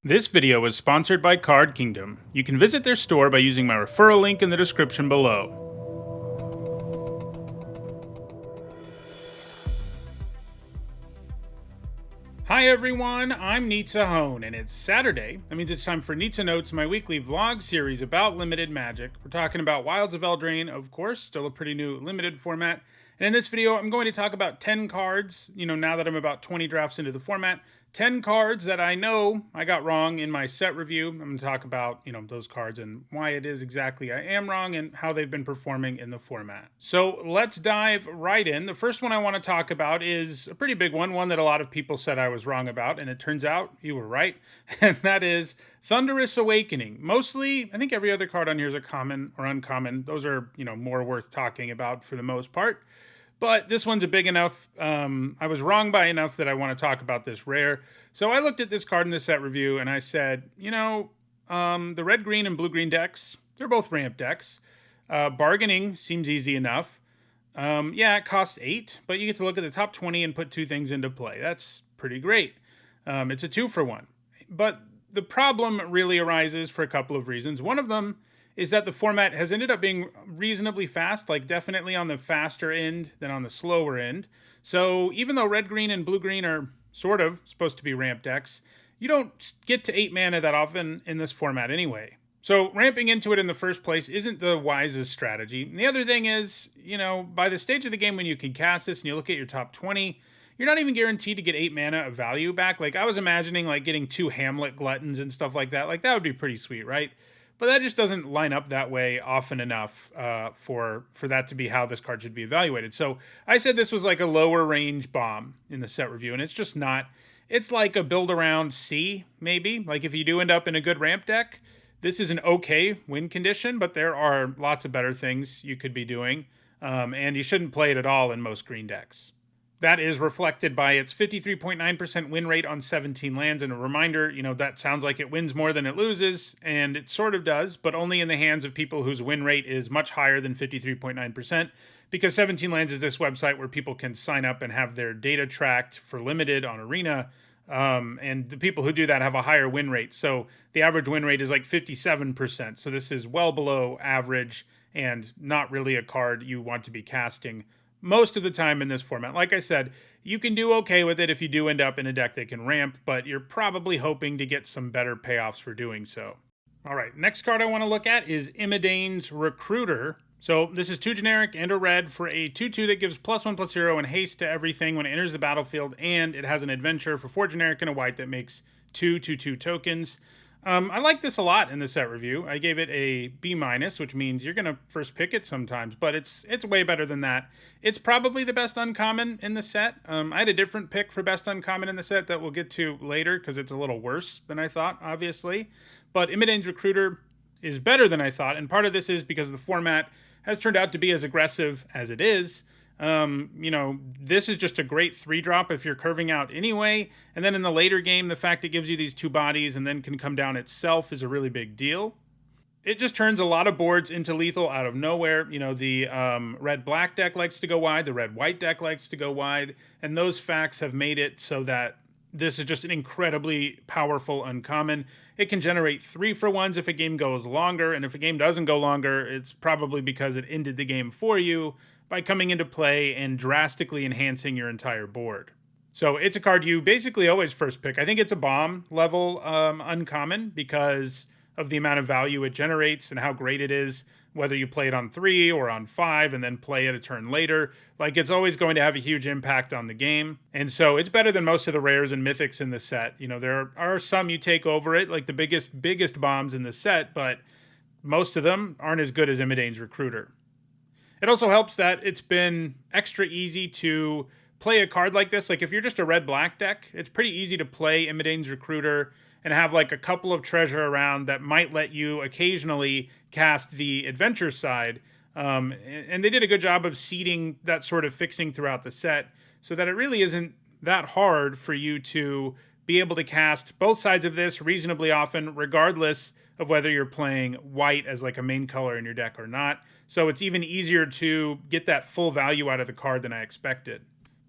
This video is sponsored by Card Kingdom. You can visit their store by using my referral link in the description below. Hi everyone, I'm Nizzanotes, and it's Saturday. That means it's time for Nizzanotes, my weekly vlog series about limited magic. We're talking about Wilds of Eldraine, of course, still a pretty new limited format. And in this video, I'm going to talk about 10 cards, now that I'm about 20 drafts into the format, 10 cards that I know I got wrong in my set review. I'm going to talk about, those cards and why it is exactly I am wrong and how they've been performing in the format. So let's dive right in. The first one I want to talk about is a pretty big one that a lot of people said I was wrong about, and it turns out you were right, and that is Thunderous Awakening. Mostly, I think every other card on here is a common or uncommon. Those are, more worth talking about for the most part. But this one's a big enough, I was wrong by enough that I want to talk about this rare. So I looked at this card in the set review and I said, the red, green, and blue, green decks, they're both ramp decks. Bargaining seems easy enough. Yeah, it costs 8, but you get to look at the top 20 and put 2 things into play. That's pretty great. It's a 2-for-1. But the problem really arises for a couple of reasons. One of them is that the format has ended up being reasonably fast, like definitely on the faster end than on the slower end. So even though red, green, and blue, green are sort of supposed to be ramp decks, you don't get to 8 mana that often in this format anyway. So ramping into it in the first place isn't the wisest strategy. And the other thing is, by the stage of the game when you can cast this and you look at your top 20, you're not even guaranteed to get 8 mana of value back. Like I was imagining like getting 2 Hamlet Gluttons and stuff like that. Like that would be pretty sweet, right? But that just doesn't line up that way often enough for that to be how this card should be evaluated. So I said this was like a lower range bomb in the set review, and it's just not. It's like a build around C, maybe. Like if you do end up in a good ramp deck, this is an okay win condition, but there are lots of better things you could be doing, and you shouldn't play it at all in most green decks. That is reflected by its 53.9% win rate on 17 lands. And a reminder, that sounds like it wins more than it loses, and it sort of does, but only in the hands of people whose win rate is much higher than 53.9%, because 17 lands is this website where people can sign up and have their data tracked for limited on Arena. And the people who do that have a higher win rate. So the average win rate is like 57%. So this is well below average and not really a card you want to be casting most of the time in this format. Like I said, you can do okay with it if you do end up in a deck that can ramp, but you're probably hoping to get some better payoffs for doing so. All right, next card I want to look at is Eldraine's Recruiter. So this is 2 generic and a red for a 2/2 that gives +1/+0 and haste to everything when it enters the battlefield, and it has an adventure for 4 generic and a white that makes 2/2 tokens. I like this a lot in the set review. I gave it a B-, which means you're going to first pick it sometimes, but it's way better than that. It's probably the best uncommon in the set. I had a different pick for best uncommon in the set that we'll get to later because it's a little worse than I thought, obviously. But Eldraine's Recruiter is better than I thought, and part of this is because the format has turned out to be as aggressive as it is. This is just a great 3-drop if you're curving out anyway. And then in the later game, the fact it gives you these 2 bodies and then can come down itself is a really big deal. It just turns a lot of boards into lethal out of nowhere. The red-black deck likes to go wide. The red-white deck likes to go wide. And those facts have made it so that this is just an incredibly powerful uncommon. It can generate 3-for-1s if a game goes longer. And if a game doesn't go longer, it's probably because it ended the game for you by coming into play and drastically enhancing your entire board. So it's a card you basically always first pick. I think it's a bomb level uncommon because of the amount of value it generates and how great it is, whether you play it on 3 or on 5 and then play it a turn later. Like, it's always going to have a huge impact on the game. And so it's better than most of the rares and mythics in the set. There are some you take over it, like the biggest bombs in the set, but most of them aren't as good as Eldraine's Recruiter. It also helps that it's been extra easy to play a card like this. Like if you're just a red-black deck, it's pretty easy to play Eldraine's Recruiter and have like a couple of treasure around that might let you occasionally cast the adventure side. And they did a good job of seeding that sort of fixing throughout the set so that it really isn't that hard for you to be able to cast both sides of this reasonably often, regardless of whether you're playing white as like a main color in your deck or not. So it's even easier to get that full value out of the card than I expected.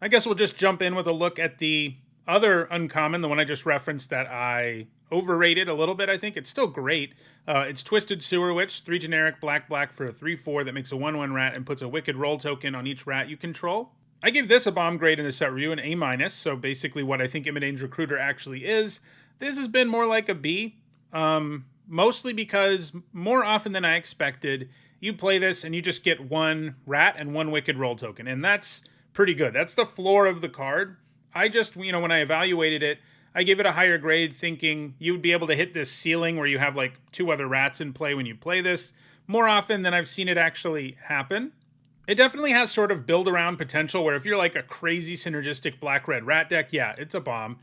I guess we'll just jump in with a look at the other uncommon, the one I just referenced that I overrated a little bit, I think. It's still great. It's Twisted Sewer Witch, 3 generic, black for a 3/4 that makes a 1/1 rat and puts a wicked roll token on each rat you control. I gave this a bomb grade in the set review, an A-, so basically what I think Imidane's Recruiter actually is. This has been more like a B, mostly because more often than I expected, you play this and you just get 1 rat and 1 wicked roll token, and that's pretty good. That's the floor of the card. I just, when I evaluated it, I gave it a higher grade thinking you would be able to hit this ceiling where you have like 2 other rats in play when you play this more often than I've seen it actually happen. It definitely has sort of build around potential where if you're like a crazy synergistic black-red rat deck, yeah, it's a bomb.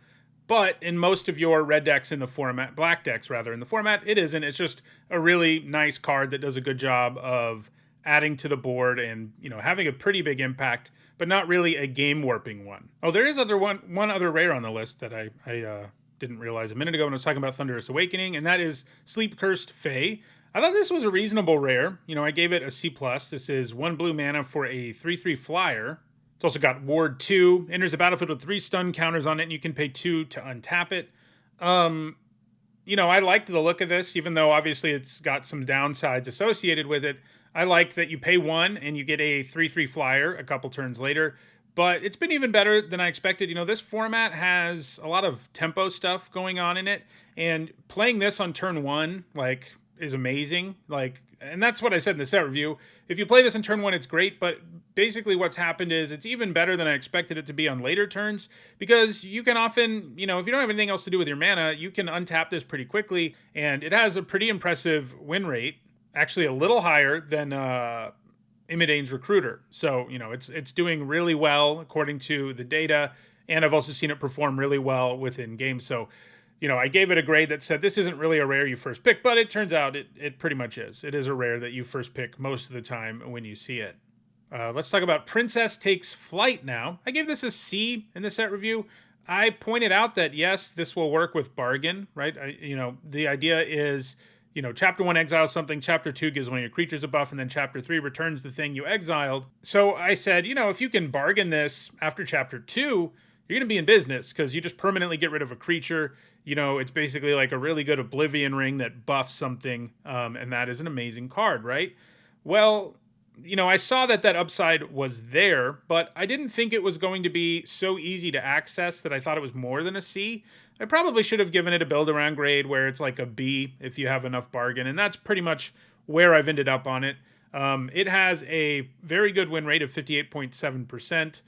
But in most of your red decks in the format, black decks rather in the format, it isn't. It's just a really nice card that does a good job of adding to the board and, having a pretty big impact, but not really a game warping one. Oh, there is one other rare on the list that I didn't realize a minute ago when I was talking about Thunderous Awakening, and that is Sleep Cursed Fae. I thought this was a reasonable rare. I gave it a C+. This is 1 blue mana for a 3/3 flyer. It's also got Ward 2, enters the battlefield with 3 stun counters on it, and you can pay 2 to untap it. I liked the look of this, even though obviously it's got some downsides associated with it. I liked that you pay 1 and you get a 3/3 flyer a couple turns later. But it's been even better than I expected. This format has a lot of tempo stuff going on in it, and playing this on turn 1, is amazing. And that's what I said in the set review. If you play this in turn 1, it's great, but basically what's happened is it's even better than I expected it to be on later turns, because you can often, if you don't have anything else to do with your mana, you can untap this pretty quickly, and it has a pretty impressive win rate, actually a little higher than Imidane's Recruiter. So, it's doing really well according to the data, and I've also seen it perform really well within games. So, I gave it a grade that said this isn't really a rare you first pick, but it turns out it pretty much is. It is a rare that you first pick most of the time when you see it. Let's talk about Princess Takes Flight now. I gave this a C in the set review. I pointed out that, yes, this will work with Bargain, right? The idea is, Chapter 1 exiles something, Chapter 2 gives one of your creatures a buff, and then Chapter 3 returns the thing you exiled. So I said, if you can bargain this after Chapter 2, you're going to be in business, because you just permanently get rid of a creature. It's basically like a really good Oblivion Ring that buffs something, and that is an amazing card, right? Well, I saw that upside was there, but I didn't think it was going to be so easy to access that I thought it was more than a C. I probably should have given it a build-around grade where it's like a B if you have enough bargain, and that's pretty much where I've ended up on it. It has a very good win rate of 58.7%.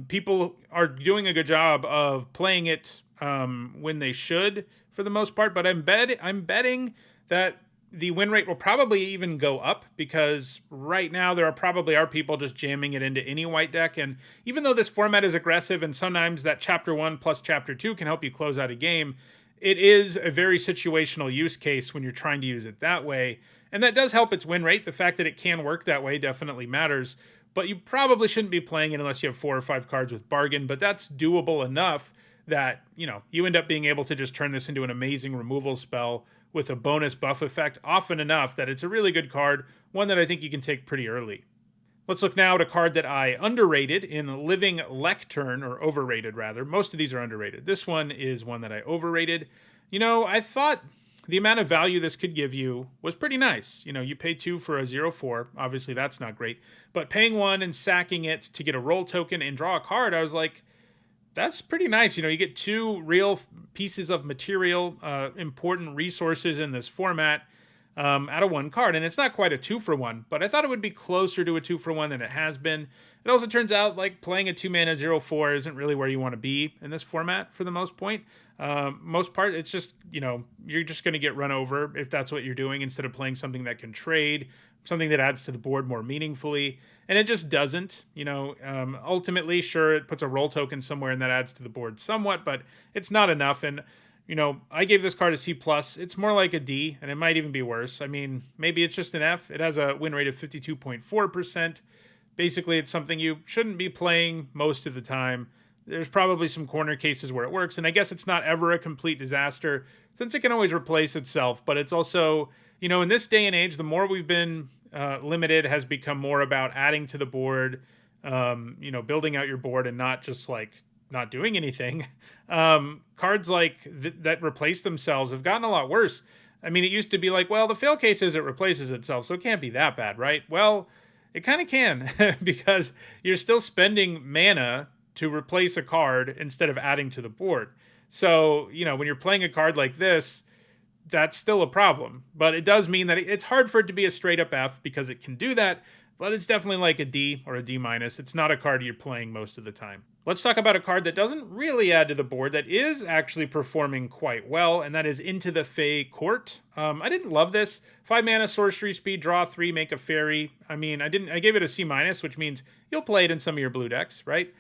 People are doing a good job of playing it when they should, for the most part, but I'm betting that the win rate will probably even go up, because right now there are people just jamming it into any white deck, and even though this format is aggressive and sometimes that Chapter 1 plus Chapter 2 can help you close out a game, it is a very situational use case when you're trying to use it that way, and that does help its win rate. The fact that it can work that way definitely matters, but you probably shouldn't be playing it unless you have 4 or 5 cards with Bargain, but that's doable enough that, you end up being able to just turn this into an amazing removal spell with a bonus buff effect often enough that it's a really good card, one that I think you can take pretty early. Let's look now at a card that I underrated in Living Lectern, or overrated rather. Most of these are underrated. This one is one that I overrated. I thought the amount of value this could give you was pretty nice. You pay 2 for a 0/4. Obviously, that's not great. But paying 1 and sacking it to get a roll token and draw a card, I was like, that's pretty nice. You get 2 real pieces of material, important resources in this format out of 1 card. And it's not quite a 2-for-1, but I thought it would be closer to a 2-for-1 than it has been. It also turns out playing a 2-mana 0/4 isn't really where you want to be in this format for the most part. It's just, you're just going to get run over if that's what you're doing, instead of playing something that can trade, something that adds to the board more meaningfully. And it just doesn't, ultimately, sure, it puts a roll token somewhere and that adds to the board somewhat, but it's not enough. And, I gave this card a C+. It's more like a D, and it might even be worse. I mean, maybe it's just an F. It has a win rate of 52.4%. Basically, it's something you shouldn't be playing most of the time. There's probably some corner cases where it works, and I guess it's not ever a complete disaster, since it can always replace itself. But it's also, in this day and age, the more we've been limited has become more about adding to the board, building out your board, and not not doing anything. Cards like that replace themselves have gotten a lot worse. I mean, it used to be like, well, the fail case is it replaces itself, so it can't be that bad, right? Well, it kind of can because you're still spending mana to replace a card instead of adding to the board. So, when you're playing a card like this, that's still a problem. But it does mean that it's hard for it to be a straight up F because it can do that, but it's definitely like a D or a D minus. It's not a card you're playing most of the time. Let's talk about a card that doesn't really add to the board that is actually performing quite well, and that is Into the Fey Court. I didn't love this. 5 mana, sorcery speed, draw 3, make a fairy. I mean, I gave it a C minus, which means you'll play it in some of your blue decks, right?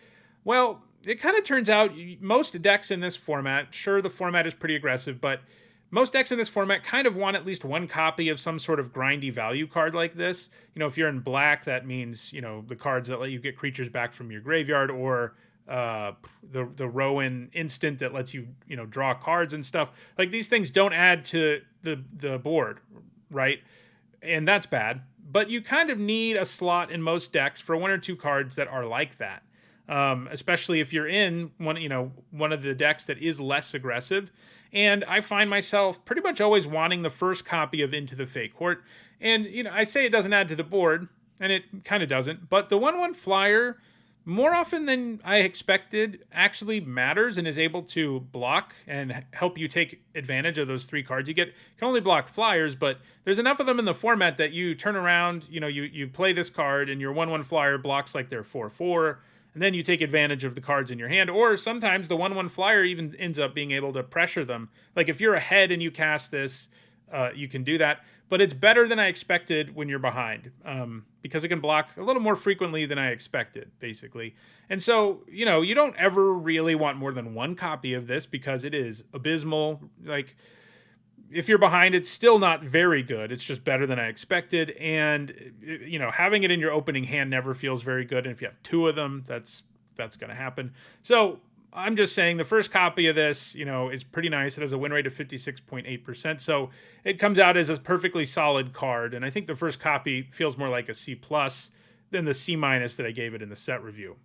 Well, it kind of turns out most decks in this format, sure, the format is pretty aggressive, but most decks in this format kind of want at least one copy of some sort of grindy value card like this. If you're in black, that means, the cards that let you get creatures back from your graveyard, or the Rowan instant that lets you, draw cards and stuff. Like, these things don't add to the board, right? And that's bad. But you kind of need a slot in most decks for one or two cards that are like that. Especially if you're in one of the decks that is less aggressive. And I find myself pretty much always wanting the first copy of Into the Fey Court. And, I say it doesn't add to the board, and it kind of doesn't, but the 1/1 flyer, more often than I expected, actually matters and is able to block and help you take advantage of those 3 cards you get. You can only block flyers, but there's enough of them in the format that you turn around, you play this card, and your 1/1 flyer blocks like they're 4/4. And then you take advantage of the cards in your hand. Or sometimes the 1/1 flyer even ends up being able to pressure them. Like, if you're ahead and you cast this, you can do that. But it's better than I expected when you're behind, because it can block a little more frequently than I expected, basically. And so, you don't ever really want more than one copy of this because it is abysmal. Like, if you're behind, it's still not very good. It's just better than I expected. And, having it in your opening hand never feels very good. And if you have 2 of them, that's going to happen. So I'm just saying the first copy of this, is pretty nice. It has a win rate of 56.8%. So it comes out as a perfectly solid card. And I think the first copy feels more like a C plus than the C minus that I gave it in the set review.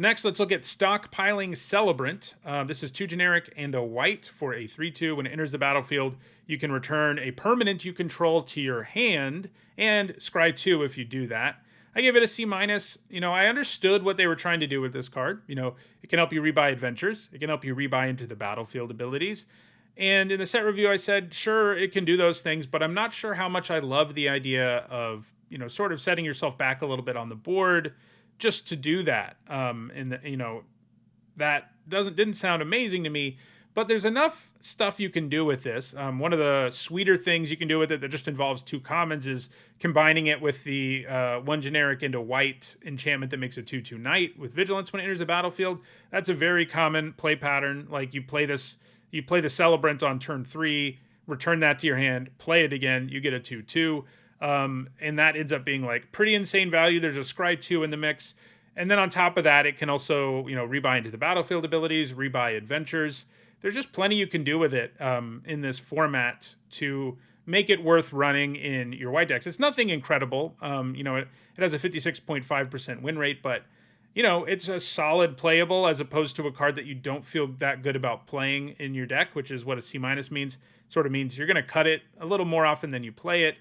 Next, let's look at Stockpiling Celebrant. This is 2 generic and a white for a 3/2. When it enters the battlefield, you can return a permanent you control to your hand and scry 2 if you do that. I gave it a C minus. I understood what they were trying to do with this card. It can help you rebuy adventures. It can help you rebuy into the battlefield abilities. And in the set review, I said, sure, it can do those things, but I'm not sure how much I love the idea of, sort of setting yourself back a little bit on the board just to do that. That didn't sound amazing to me, but there's enough stuff you can do with this. One of the sweeter things you can do with it that just involves 2 commons is combining it with the 1 generic into white enchantment that makes a 2/2 knight with vigilance when it enters the battlefield. That's a very common play pattern. Like, you play the Celebrant on turn 3, return that to your hand, play it again, you get a 2/2. And that ends up being like pretty insane value. There's a scry 2 in the mix. And then on top of that, it can also, rebuy into the battlefield abilities, rebuy adventures. There's just plenty you can do with it in this format to make it worth running in your white decks. It's nothing incredible. It has a 56.5% win rate, but, it's a solid playable as opposed to a card that you don't feel that good about playing in your deck, which is what a C minus means. It sort of means you're going to cut it a little more often than you play it.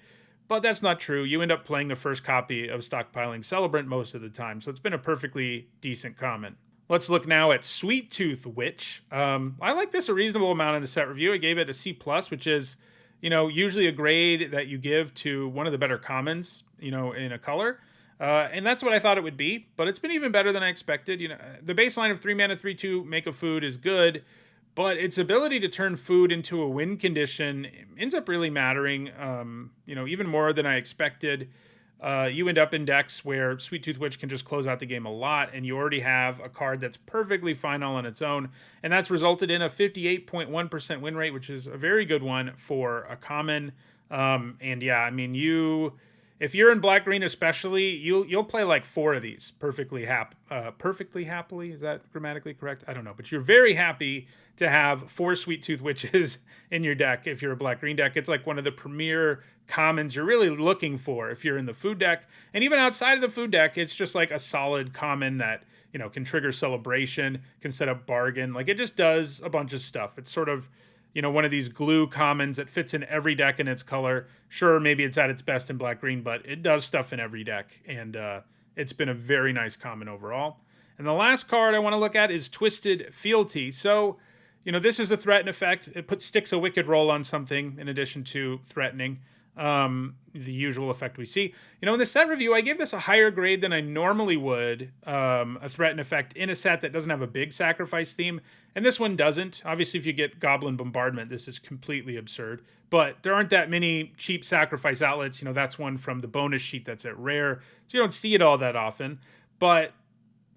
But that's not true. You end up playing the first copy of Stockpiling Celebrant most of the time, so it's been a perfectly decent comment. Let's look now at Sweet Tooth Witch. I like this a reasonable amount in the set review. I gave it a C+, which is, usually a grade that you give to one of the better commons, in a color. And that's what I thought it would be, but it's been even better than I expected. The baseline of 3 mana, 3/2, make a food is good, but its ability to turn food into a win condition ends up really mattering, even more than I expected. You end up in decks where Sweet Tooth Witch can just close out the game a lot, and you already have a card that's perfectly fine all on its own, and that's resulted in a 58.1% win rate, which is a very good one for a common. And yeah, I mean, if you're in black-green especially, you'll play like 4 of these perfectly happily. Is that grammatically correct? I don't know. But you're very happy to have 4 Sweet Tooth Witches in your deck if you're a black-green deck. It's like one of the premier commons you're really looking for if you're in the food deck. And even outside of the food deck, it's just like a solid common that can trigger celebration, can set up bargain. Like, it just does a bunch of stuff. It's sort of, one of these glue commons that fits in every deck in its color. Sure, maybe it's at its best in black-green, but it does stuff in every deck, and it's been a very nice common overall. And the last card I want to look at is Twisted Fealty. So, this is a threaten effect. It sticks a wicked roll on something in addition to threatening. The usual effect we see. In the set review, I gave this a higher grade than I normally would, a threaten effect in a set that doesn't have a big sacrifice theme, and this one doesn't. Obviously, if you get Goblin Bombardment, this is completely absurd, but there aren't that many cheap sacrifice outlets. That's one from the bonus sheet that's at rare, so you don't see it all that often, but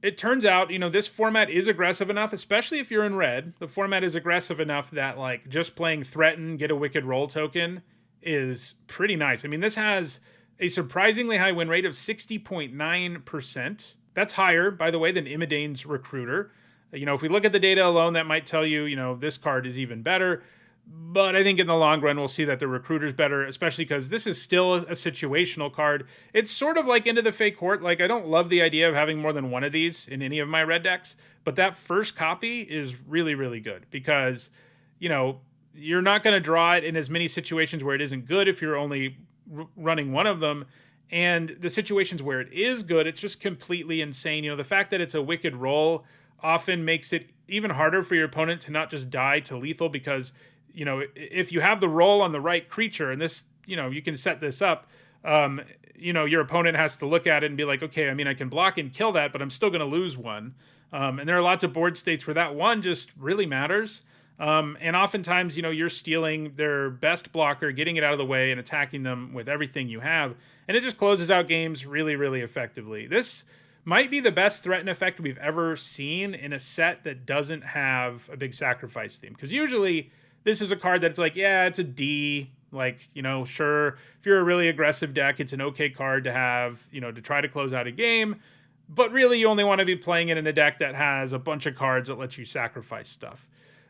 it turns out, this format is aggressive enough, especially if you're in red. The format is aggressive enough that, like, just playing Threaten, get a Wicked Roll token is pretty nice. I mean, this has a surprisingly high win rate of 60.9%. That's higher, by the way, than Imidane's Recruiter. If we look at the data alone, that might tell you, this card is even better. But I think in the long run, we'll see that the Recruiter's better, especially because this is still a situational card. It's sort of like Into the Fey Court. Like, I don't love the idea of having more than one of these in any of my red decks, but that first copy is really, really good because, you're not going to draw it in as many situations where it isn't good if you're only running one of them. And the situations where it is good, it's just completely insane. The fact that it's a wicked roll often makes it even harder for your opponent to not just die to lethal because, if you have the roll on the right creature, and this, you can set this up, your opponent has to look at it and be like, okay, I can block and kill that, but I'm still going to lose one. And there are lots of board states where that one just really matters. And oftentimes, you're stealing their best blocker, getting it out of the way, and attacking them with everything you have. And it just closes out games really, really effectively. This might be the best threaten effect we've ever seen in a set that doesn't have a big sacrifice theme. Because usually, this is a card that's like, yeah, it's a D. Like, sure, if you're a really aggressive deck, it's an okay card to have, to try to close out a game. But really, you only want to be playing it in a deck that has a bunch of cards that let you sacrifice stuff.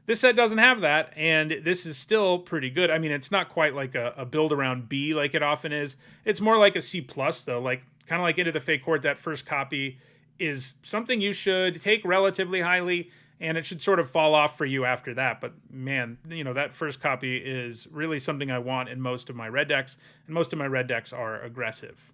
This set doesn't have that, and this is still pretty good. It's not quite like a build around B like it often is. It's more like a C+, though. Like, kind of like Into the Fey Court, that first copy is something you should take relatively highly, and it should sort of fall off for you after that. But, man, that first copy is really something I want in most of my red decks, and most of my red decks are aggressive.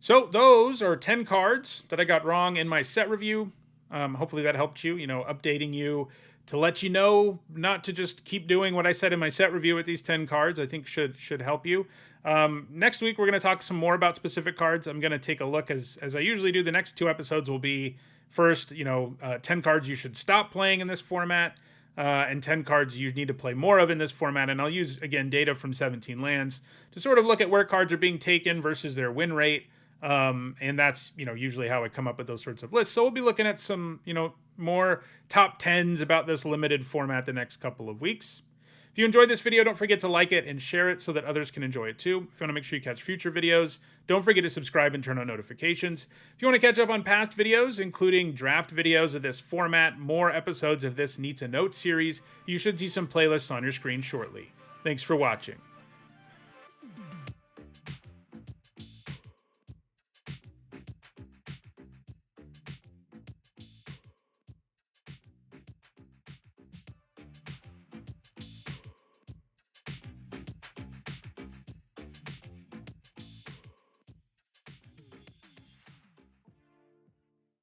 So those are 10 cards that I got wrong in my set review. Hopefully that helped you, updating you to let you know not to just keep doing what I said in my set review with these 10 cards. I think should help you. Next week, we're going to talk some more about specific cards. I'm going to take a look, as I usually do. The next 2 episodes will be, first, 10 cards you should stop playing in this format, and 10 cards you need to play more of in this format. And I'll use, again, data from 17 lands to sort of look at where cards are being taken versus their win rate. And that's, usually how I come up with those sorts of lists. So we'll be looking at some, more top 10s about this limited format the next couple of weeks. If you enjoyed this video, don't forget to like it and share it so that others can enjoy it too. If you want to make sure you catch future videos, don't forget to subscribe and turn on notifications. If you want to catch up on past videos, including draft videos of this format, more episodes of this Nizzanotes series, you should see some playlists on your screen shortly. Thanks for watching.